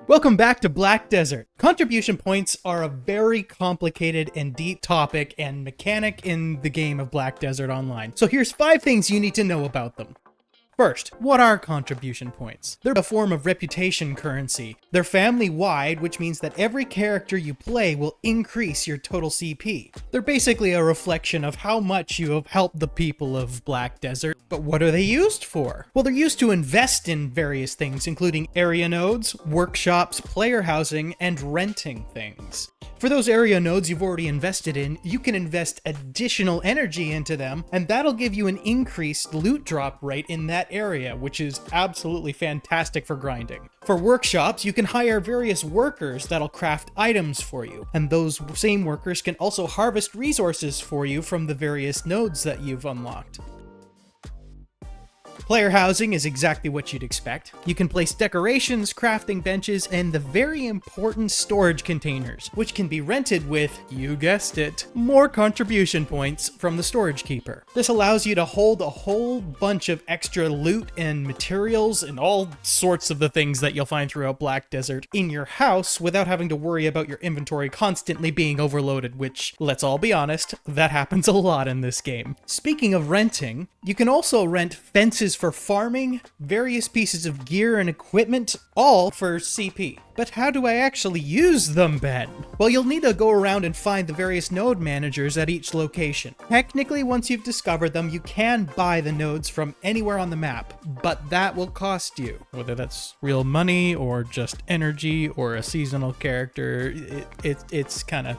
Welcome back to Black Desert. Contribution points are a very complicated and deep topic and mechanic in the game of Black Desert Online. So here's 5 things you need to know about them. First, what are contribution points? They're a form of reputation currency. They're family-wide, which means that every character you play will increase your total CP. They're basically a reflection of how much you have helped the people of Black Desert. But what are they used for? Well, they're used to invest in various things, including area nodes, workshops, player housing, and renting things. For those area nodes you've already invested in, you can invest additional energy into them, and that'll give you an increased loot drop rate in that area, which is absolutely fantastic for grinding. For workshops, you can hire various workers that'll craft items for you, and those same workers can also harvest resources for you from the various nodes that you've unlocked. Player housing is exactly what you'd expect. You can place decorations, crafting benches, and the very important storage containers, which can be rented with, you guessed it, more contribution points from the storage keeper. This allows you to hold a whole bunch of extra loot and materials and all sorts of the things that you'll find throughout Black Desert in your house without having to worry about your inventory constantly being overloaded, which, let's all be honest, that happens a lot in this game. Speaking of renting, you can also rent fences for farming, various pieces of gear and equipment, all for CP. But how do I actually use them, Ben? Well, you'll need to go around and find the various node managers at each location. Technically, once you've discovered them, you can buy the nodes from anywhere on the map, but that will cost you. Whether that's real money or just energy or a seasonal character, it's kind of...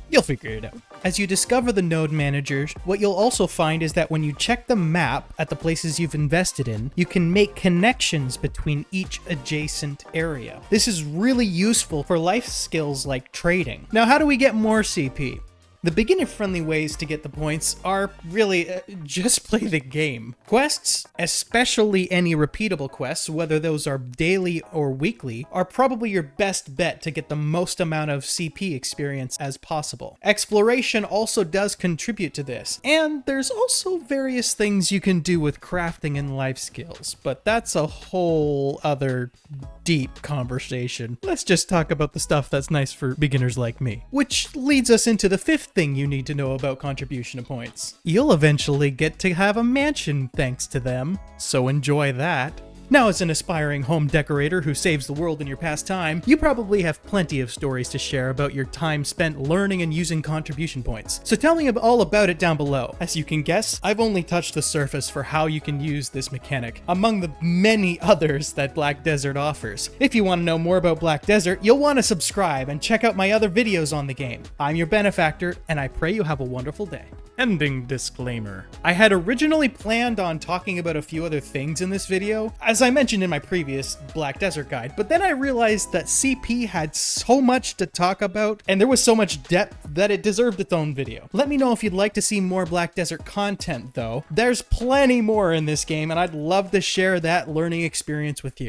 you'll figure it out. As you discover the node managers, what you'll also find is that when you check the map at the places you've invested in, you can make connections between each adjacent area. This is really useful for life skills like trading. Now, how do we get more CP? The beginner-friendly ways to get the points are really just play the game. Quests, especially any repeatable quests, whether those are daily or weekly, are probably your best bet to get the most amount of CP experience as possible. Exploration also does contribute to this, and there's also various things you can do with crafting and life skills, but that's a whole other deep conversation. Let's just talk about the stuff that's nice for beginners like me. Which leads us into the 5th thing you need to know about contribution points. You'll eventually get to have a mansion thanks to them, so enjoy that. Now, as an aspiring home decorator who saves the world in your pastime, you probably have plenty of stories to share about your time spent learning and using contribution points. So tell me all about it down below. As you can guess, I've only touched the surface for how you can use this mechanic, among the many others that Black Desert offers. If you want to know more about Black Desert, you'll want to subscribe and check out my other videos on the game. I'm your Benefactor, and I pray you have a wonderful day. Ending disclaimer. I had originally planned on talking about a few other things in this video, as I mentioned in my previous Black Desert guide, but then I realized that CP had so much to talk about, and there was so much depth that it deserved its own video. Let me know if you'd like to see more Black Desert content, though. There's plenty more in this game, and I'd love to share that learning experience with you.